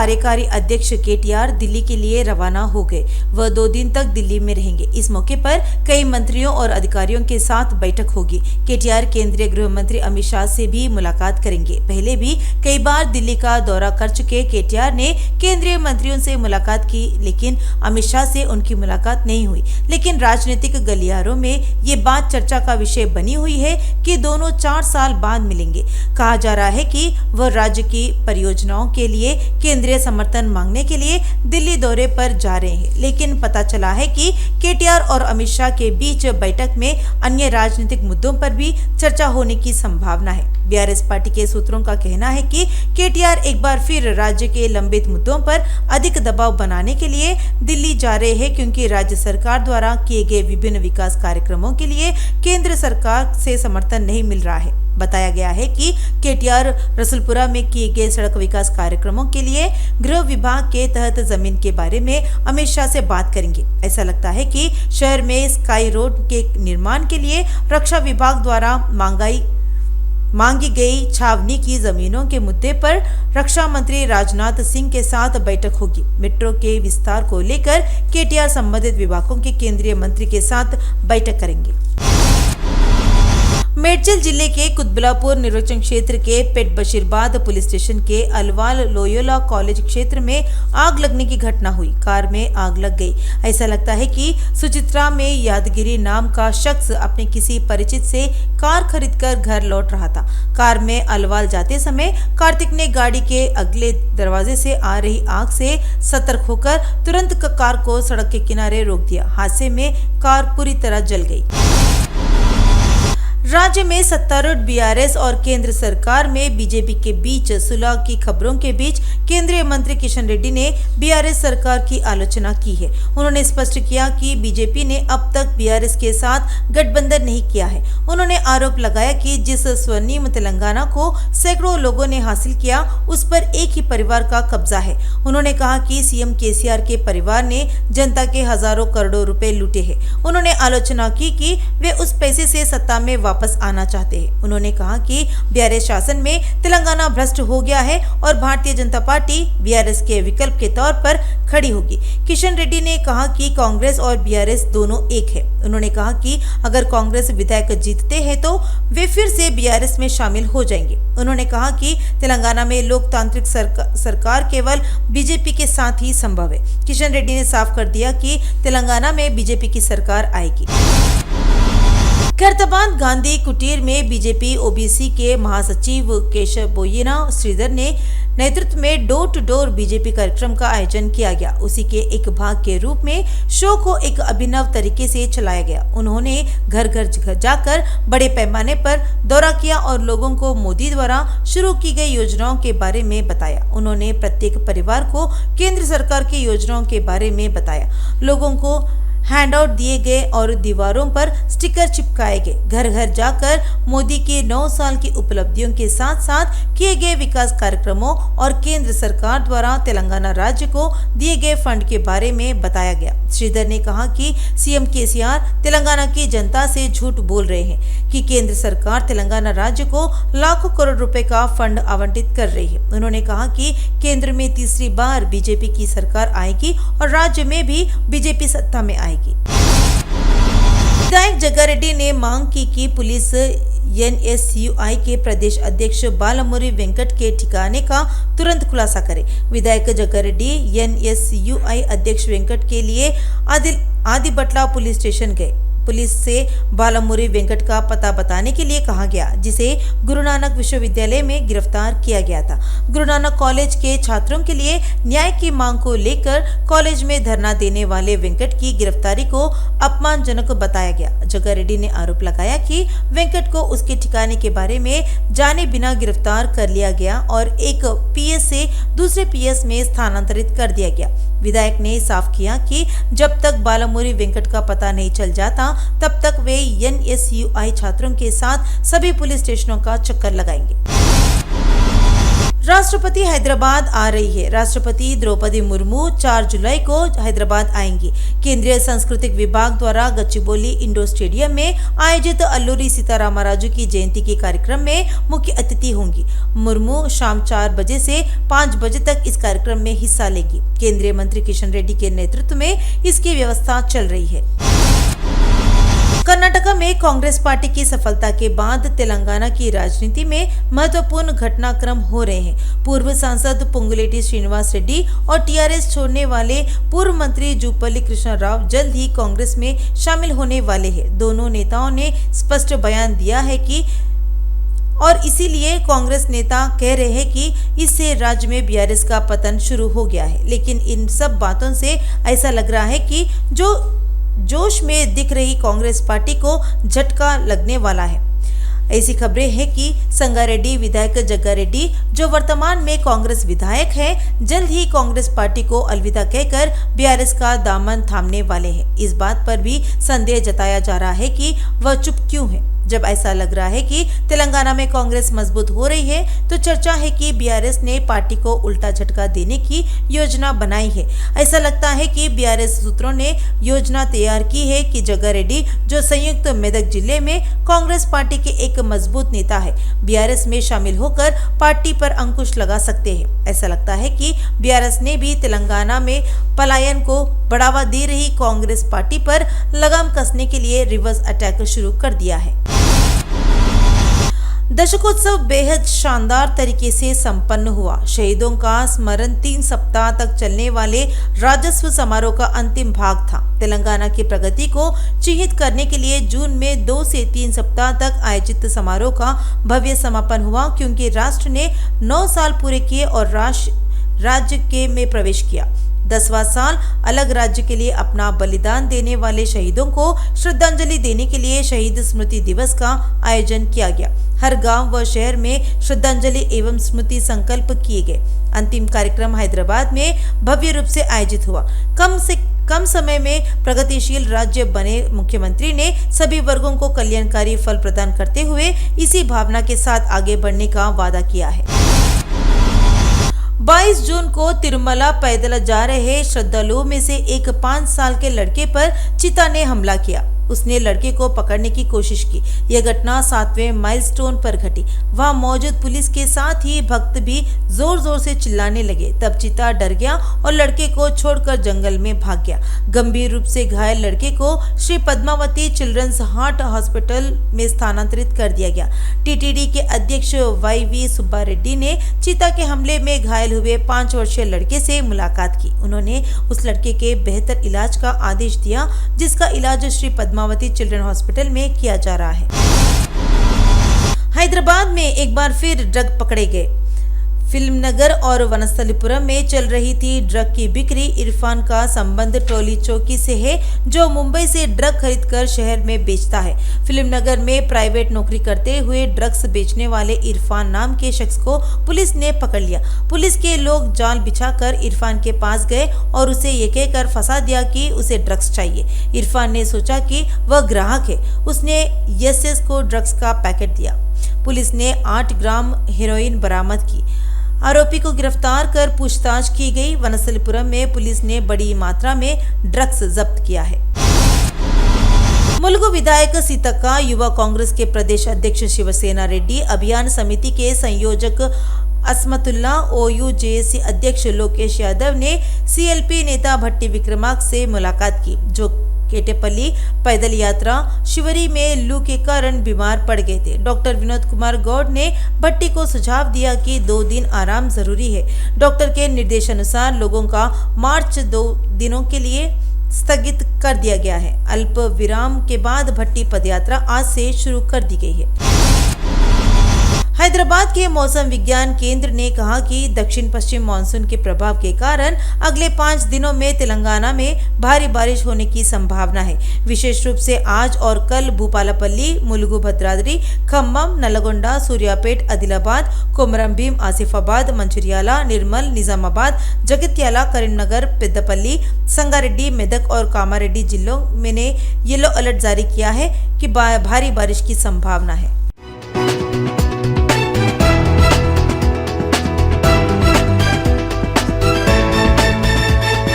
कार्यकारी अध्यक्ष केटीआर दिल्ली के लिए रवाना हो गए। वह 2 दिन तक दिल्ली में रहेंगे। इस मौके पर कई मंत्रियों और अधिकारियों के साथ बैठक होगी। केटीआर केंद्रीय गृह मंत्री अमित शाह से भी मुलाकात करेंगे। पहले भी कई बार दिल्ली का दौरा कर चुके केटीआर ने केंद्रीय मंत्रियों से मुलाकात की, लेकिन अमित शाह से उनकी मुलाकात नहीं हुई। लेकिन राजनीतिक गलियारों में ये बात चर्चा का विषय बनी हुई है कि दोनों 4 साल बाद मिलेंगे। कहा जा रहा है कि वह राज्य की परियोजनाओं के लिए केंद्रीय समर्थन मांगने के लिए दिल्ली दौरे पर जा रहे हैं। लेकिन पता चला है कि केटीआर और अमित शाह के बीच बैठक में अन्य राजनीतिक मुद्दों पर भी चर्चा होने की संभावना है। बीआरएस पार्टी के सूत्रों का कहना है कि केटीआर एक बार फिर राज्य के लंबित मुद्दों पर अधिक दबाव बनाने के लिए दिल्ली जा रहे हैं, क्योंकि राज्य सरकार द्वारा किए गए विभिन्न विकास कार्यक्रमों के लिए केंद्र सरकार से समर्थन नहीं मिल रहा है। बताया गया है कि केटीआर रसुलपुरा में किए गए सड़क विकास कार्यक्रमों के लिए गृह विभाग के तहत जमीन के बारे में अमित शाह से बात करेंगे। ऐसा लगता है कि शहर में स्काई रोड के निर्माण के लिए रक्षा विभाग द्वारा मांगी गई छावनी की जमीनों के मुद्दे पर रक्षा मंत्री राजनाथ सिंह के साथ बैठक होगी। मेट्रो के विस्तार को लेकर केटीआर संबंधित विभागों के केंद्रीय मंत्री के साथ बैठक करेंगे। मेडचल जिले के कुतबुलापुर निर्वाचन क्षेत्र के पेट बशीरबाद पुलिस स्टेशन के अलवाल लोयोला कॉलेज क्षेत्र में आग लगने की घटना हुई। कार में आग लग गई। ऐसा लगता है कि सुचित्रा में यादगिरी नाम का शख्स अपने किसी परिचित से कार खरीदकर घर लौट रहा था। कार में अलवाल जाते समय कार्तिक ने गाड़ी के अगले दरवाजे से आ रही आग से सतर्क होकर तुरंत कार को सड़क के किनारे रोक दिया। हादसे में कार पूरी तरह जल गई। राज्य में सत्तारूढ़ बीआरएस और केंद्र सरकार में बीजेपी के बीच सुलह की खबरों के बीच केंद्रीय मंत्री किशन रेड्डी ने बीआरएस सरकार की आलोचना की है। उन्होंने स्पष्ट किया कि बीजेपी ने अब तक बीआरएस के साथ गठबंधन नहीं किया है। उन्होंने आरोप लगाया कि जिस स्वर्णिम तेलंगाना को सैकड़ों लोगों ने हासिल किया, उस पर एक ही परिवार का कब्जा है। उन्होंने कहा कि सीएम केसीआर के परिवार ने जनता के हजारों करोड़ों रुपए लूटे हैं। उन्होंने आलोचना की कि वे उस पैसे से सत्ता में वापस आना चाहते हैं। उन्होंने कहा कि बीआरएस शासन में तेलंगाना भ्रष्ट हो गया है और भारतीय जनता पार्टी बीआरएस के विकल्प के तौर पर खड़ी होगी। किशन रेड्डी ने कहा कि कांग्रेस और बीआरएस दोनों एक है। उन्होंने कहा कि अगर कांग्रेस विधायक जीतते हैं तो वे फिर से बीआरएस में शामिल हो जाएंगे। उन्होंने कहा कि तेलंगाना में लोकतांत्रिक सरकार केवल बीजेपी के साथ ही संभव है। किशन रेड्डी ने साफ कर दिया कि तेलंगाना में बीजेपी की सरकार आएगी। खैरताबाद गांधी कुटीर में बीजेपी ओबीसी के महासचिव केशव बोयना श्रीधर ने नेतृत्व में डोर टू डोर बीजेपी कार्यक्रम का आयोजन किया गया। उसी के एक भाग के रूप में शो को एक अभिनव तरीके से चलाया गया। उन्होंने घर घर जाकर बड़े पैमाने पर दौरा किया और लोगों को मोदी द्वारा शुरू की गई योजनाओं के बारे में बताया। उन्होंने प्रत्येक परिवार को केंद्र सरकार की योजनाओं के बारे में बताया। लोगों को हैंडआउट दिए गए और दीवारों पर स्टिकर चिपकाए गए। घर घर जाकर मोदी के 9 साल की उपलब्धियों के साथ साथ किए गए विकास कार्यक्रमों और केंद्र सरकार द्वारा तेलंगाना राज्य को दिए गए फंड के बारे में बताया गया। श्रीधर ने कहा कि सीएम केसीआर तेलंगाना की जनता से झूठ बोल रहे हैं कि केंद्र सरकार तेलंगाना राज्य को लाखों करोड़ रुपए का फंड आवंटित कर रही है। उन्होंने कहा कि केंद्र में तीसरी बार बीजेपी की सरकार आएगी और राज्य में भी बीजेपी सत्ता में आएगी। विधायक जग्गारेड्डी ने मांग की कि पुलिस एनएसयूआई के प्रदेश अध्यक्ष बालमुरी वेंकट के ठिकाने का तुरंत खुलासा करे। विधायक जग्गारेड्डी एनएसयूआई अध्यक्ष वेंकट के लिए आदिबटला पुलिस स्टेशन गए। पुलिस से बालमुरी वेंकट का पता बताने के लिए कहा गया, जिसे गुरु नानक विश्वविद्यालय में गिरफ्तार किया गया था। गुरु नानक कॉलेज के छात्रों के लिए न्याय की मांग को लेकर कॉलेज में धरना देने वाले वेंकट की गिरफ्तारी को अपमानजनक बताया गया। जग्गारेड्डी ने आरोप लगाया कि वेंकट को उसके ठिकाने के बारे में जाने बिना गिरफ्तार कर लिया गया और एक पीएस से दूसरे पीएस में स्थानांतरित कर दिया गया। विधायक ने साफ किया कि जब तक बालमुरी वेंकट का पता नहीं चल जाता तब तक वे एनएसयूआई छात्रों के साथ सभी पुलिस स्टेशनों का चक्कर लगाएंगे। राष्ट्रपति हैदराबाद आ रही है। राष्ट्रपति द्रौपदी मुर्मू 4 जुलाई को हैदराबाद आएंगी। केंद्रीय सांस्कृतिक विभाग द्वारा गच्चीबोली इंडोर स्टेडियम में आयोजित अल्लूरी सीतारामराजू की जयंती के कार्यक्रम में मुख्य अतिथि होंगी। मुर्मू शाम 4 बजे से 5 बजे तक इस कार्यक्रम में हिस्सा लेगी। केंद्रीय मंत्री किशन रेड्डी के नेतृत्व में इसकी व्यवस्था चल रही है। कर्नाटक में कांग्रेस पार्टी की सफलता के बाद तेलंगाना की राजनीति में महत्वपूर्ण घटनाक्रम हो रहे हैं। पूर्व सांसद पोंगुलेटी श्रीनिवास रेड्डी और टीआरएस छोड़ने वाले पूर्व मंत्री जूपल्ली कृष्ण राव जल्द ही कांग्रेस में शामिल होने वाले हैं। दोनों नेताओं ने स्पष्ट बयान दिया है कि और इसीलिए कांग्रेस नेता कह रहे हैं कि इससे राज्य में बीआरएस का पतन शुरू हो गया है। लेकिन इन सब बातों से ऐसा लग रहा है कि जो जोश में दिख रही कांग्रेस पार्टी को झटका लगने वाला है। ऐसी खबरें हैं कि संगारेड्डी विधायक जग्गारेड्डी, जो वर्तमान में कांग्रेस विधायक हैं, जल्द ही कांग्रेस पार्टी को अलविदा कहकर बीआरएस का दामन थामने वाले हैं। इस बात पर भी संदेह जताया जा रहा है कि वह चुप क्यों है। जब ऐसा लग रहा है कि तेलंगाना में कांग्रेस मजबूत हो रही है, तो चर्चा है कि बीआरएस ने पार्टी को उल्टा झटका देने की योजना बनाई है। ऐसा लगता है कि बीआरएस सूत्रों ने योजना तैयार की है कि जग्गारेड्डी, जो संयुक्त मेदक जिले में कांग्रेस पार्टी के एक मजबूत नेता है, बीआरएस में शामिल होकर पार्टी पर अंकुश लगा सकते हैं। ऐसा लगता है कि बीआरएस ने भी तेलंगाना में पलायन को बढ़ावा दे रही कांग्रेस पार्टी पर लगाम कसने के लिए रिवर्स अटैक शुरू कर दिया है। दशकोत्सव बेहद शानदार तरीके से संपन्न हुआ। शहीदों का स्मरण 3 सप्ताह तक चलने वाले राजस्व समारोह का अंतिम भाग था। तेलंगाना की प्रगति को चिन्हित करने के लिए जून में 2 से 3 सप्ताह तक आयोजित समारोह का भव्य समापन हुआ, क्योंकि राष्ट्र ने 9 साल पूरे किए और राज्य के में प्रवेश किया। 10वां साल अलग राज्य के लिए अपना बलिदान देने वाले शहीदों को श्रद्धांजलि देने के लिए शहीद स्मृति दिवस का आयोजन किया गया। हर गांव व शहर में श्रद्धांजलि एवं स्मृति संकल्प किए गए। अंतिम कार्यक्रम हैदराबाद में भव्य रूप से आयोजित हुआ। कम समय में प्रगतिशील राज्य बने मुख्यमंत्री ने सभी वर्गों को कल्याणकारी फल प्रदान करते हुए इसी भावना के साथ आगे बढ़ने का वादा किया है। 22 जून को तिरुमला पैदल जा रहे श्रद्धालुओं में से एक 5 साल के लड़के पर चीता ने हमला किया। उसने लड़के को पकड़ने की कोशिश की। यह घटना 7वें माइलस्टोन पर घटी। वहां मौजूद पुलिस के साथ ही भक्त भी जोर जोर से चिल्लाने लगे। तब चीता डर गया और लड़के को छोड़कर जंगल में भाग गया। गंभीर रूप से घायल लड़के को Shri Padmavati children's heart hospital में स्थानांतरित कर दिया गया। टीटीडी के अध्यक्ष YV सुब्बा रेड्डी ने चीता के हमले में घायल हुए 5 वर्षीय लड़के से मुलाकात की। उन्होंने उस लड़के के बेहतर इलाज का आदेश दिया, जिसका इलाज श्री पद्मावती चिल्ड्रन हॉस्पिटल में किया जा रहा है। हैदराबाद में एक बार फिर ड्रग पकड़े गए। फिल्मनगर और वनस्थलीपुरम में चल रही थी ड्रग की बिक्री। इरफान का संबंध टोली चौकी से है, जो मुंबई से ड्रग खरीदकर शहर में बेचता है। फिल्मनगर में प्राइवेट नौकरी करते हुए ड्रग्स बेचने वाले इरफान नाम के शख्स को पुलिस ने पकड़ लिया। पुलिस के लोग जाल बिछाकर इरफान के पास गए और उसे ये कहकर फंसा दिया कि उसे ड्रग्स चाहिए। इरफान ने सोचा कि वह ग्राहक है। उसने यस को ड्रग्स का पैकेट दिया। पुलिस ने 8 ग्राम हेरोइन बरामद की। आरोपी को गिरफ्तार कर पूछताछ की गई। वनस्थलीपुरम में पुलिस ने बड़ी मात्रा में ड्रग्स जब्त किया है। मुलुगु विधायक सीतक्का, युवा कांग्रेस के प्रदेश अध्यक्ष शिवसेना रेड्डी, अभियान समिति के संयोजक असमतुल्ला, OU JSC अध्यक्ष लोकेश यादव ने CLP नेता भट्टी विक्रमार्क से मुलाकात की, जो केटेपल्ली पैदल यात्रा शिवरी में लू के कारण बीमार पड़ गए थे। डॉक्टर विनोद कुमार गौड़ ने भट्टी को सुझाव दिया कि 2 दिन आराम जरूरी है। डॉक्टर के निर्देशानुसार लोगों का मार्च 2 दिनों के लिए स्थगित कर दिया गया है। अल्प विराम के बाद भट्टी पदयात्रा आज से शुरू कर दी गई है। हैदराबाद के मौसम विज्ञान केंद्र ने कहा कि दक्षिण पश्चिम मानसून के प्रभाव के कारण अगले 5 दिनों में तेलंगाना में भारी बारिश होने की संभावना है। विशेष रूप से आज और कल भूपालपल्ली, मुलुगु भद्राद्री, खम्मम, नलगोंडा, सूर्यापेट, आदिलाबाद, कोमरमभीम, आसिफाबाद, मंचिर्याला, निर्मल, निजामाबाद, जगित्याला, करीमनगर, पेद्दपल्ली, संगारेड्डी, मेदक और कामारेड्डी जिलों में ने येलो अलर्ट जारी किया है कि भारी बारिश की संभावना है।